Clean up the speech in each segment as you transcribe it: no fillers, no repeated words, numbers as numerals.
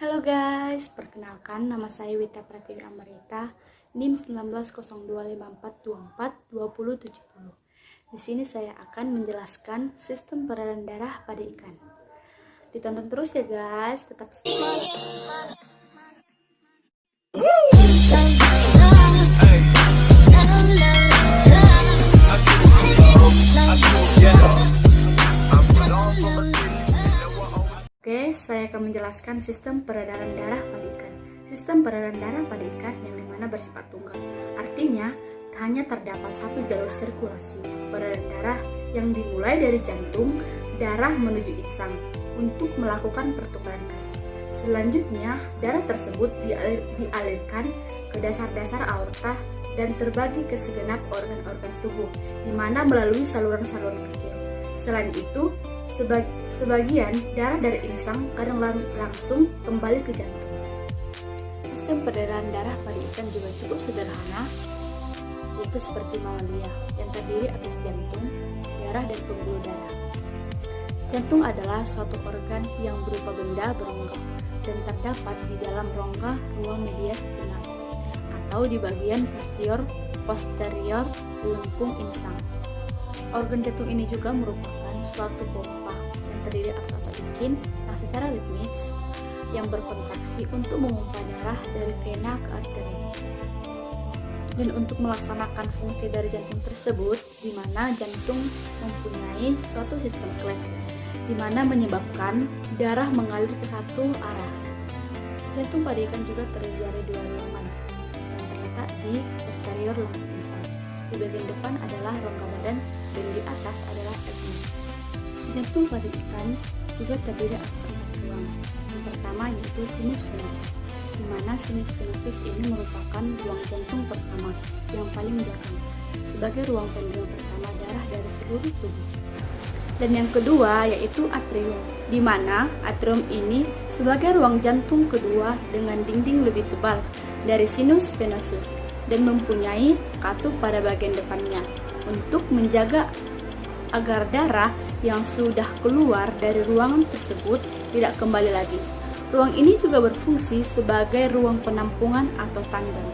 Halo guys, perkenalkan nama saya Wita Pratiwi Amrita, NIM 190254242070. Di sini saya akan menjelaskan sistem peredaran darah pada ikan. Ditonton terus ya guys, tetap semangat. Oke, saya akan menjelaskan sistem peredaran darah pada ikan. Sistem peredaran darah pada ikan yang dimana bersifat tunggal. Artinya, hanya terdapat satu jalur sirkulasi peredaran darah yang dimulai dari jantung, darah menuju insang untuk melakukan pertukaran gas. Selanjutnya, darah tersebut dialirkan ke dasar-dasar aorta dan terbagi ke segenap organ-organ tubuh, di mana melalui saluran-saluran kecil. Selain itu, sebagian darah dari insang kadang langsung kembali ke jantung. Sistem peredaran darah pada ikan juga cukup sederhana, yaitu seperti mamalia yang terdiri atas jantung, darah, dan pembuluh darah. Jantung adalah suatu organ yang berupa benda berongga dan terdapat di dalam rongga ruang media spinal atau di bagian posterior lengkung insang. Organ jantung ini juga merupakan suatu pompa yang terdiri atas otot licin yang secara ritmis yang berkontraksi untuk memompa darah dari vena ke arteri. Dan untuk melaksanakan fungsi dari jantung tersebut, di mana jantung mempunyai suatu sistem klep, di mana menyebabkan darah mengalir ke satu arah. Jantung pada ikan juga terdiri dari dua ruangan yang terletak di posterior lengkung insang. Di bagian depan adalah rongga badan dan di atas adalah epinus. Jantung pada ikan juga terdiri atas 4 ruang. Yang pertama yaitu sinus venosus, di mana sinus venosus ini merupakan ruang jantung pertama yang paling belakang, sebagai ruang penerimaan pertama darah dari seluruh tubuh. Dan yang kedua yaitu atrium, di mana atrium ini sebagai ruang jantung kedua dengan dinding lebih tebal dari sinus venosus dan mempunyai katup pada bagian depannya untuk menjaga agar darah yang sudah keluar dari ruangan tersebut tidak kembali lagi. Ruang ini juga berfungsi sebagai ruang penampungan atau tandem.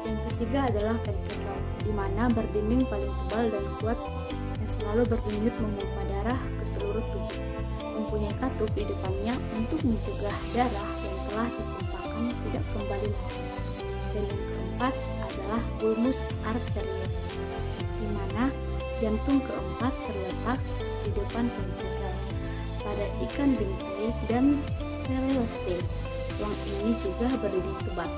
Yang ketiga adalah ventrikel, di mana berdinding paling tebal dan kuat yang selalu berdenyut memompa darah ke seluruh tubuh, mempunyai katup di depannya untuk mencegah darah yang telah ditumpahkan tidak kembali lagi. Dan yang keempat adalah bulbus arteriosus, di mana jantung keempat terletak di depan ventrikel pada ikan bintang dan teleostei. Ruang ini juga berdinding tebal.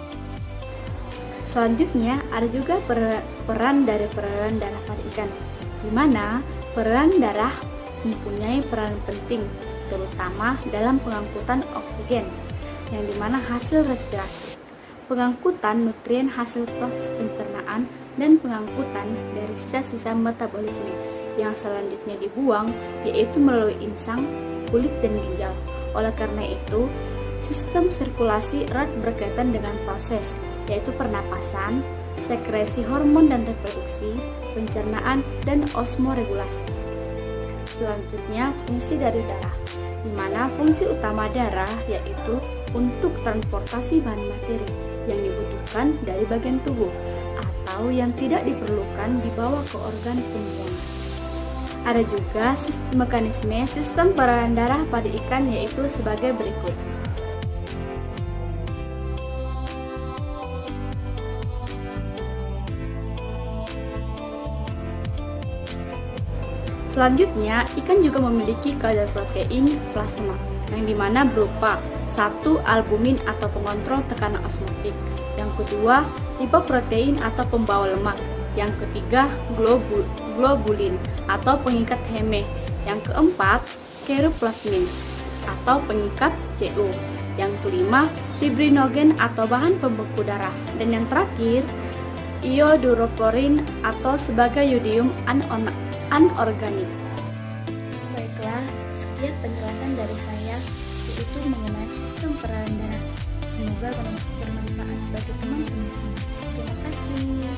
Selanjutnya ada juga peran dari peredaran darah pada ikan, di mana peredaran darah mempunyai peran penting terutama dalam pengangkutan oksigen yang dimana hasil respirasi, pengangkutan nutrien hasil proses pencernaan, dan pengangkutan dari sisa-sisa metabolisme yang selanjutnya dibuang, yaitu melalui insang, kulit, dan ginjal. Oleh karena itu, sistem sirkulasi erat berkaitan dengan proses, yaitu pernapasan, sekresi hormon dan reproduksi, pencernaan, dan osmoregulasi. Selanjutnya, fungsi dari darah, di mana fungsi utama darah yaitu untuk transportasi bahan materi yang dibutuhkan dari bagian tubuh atau yang tidak diperlukan dibawa ke organ pembuangan. Ada juga mekanisme sistem peredaran darah pada ikan yaitu sebagai berikut. Selanjutnya, ikan juga memiliki kadar protein plasma yang dimana berupa 1. Albumin atau pengontrol tekanan osmotik, yang kedua lipoprotein atau pembawa lemak, yang ketiga globulin atau pengikat heme, yang keempat keroplasmin atau pengikat CO, yang kelima fibrinogen atau bahan pembeku darah, dan yang terakhir iodorophorin atau sebagai yodium anorganik. Baiklah, sekian penjelasan dari saya yaitu mengenai sistem peredaran darah. Semoga bermanfaat bagi teman-teman semua. Terima kasih.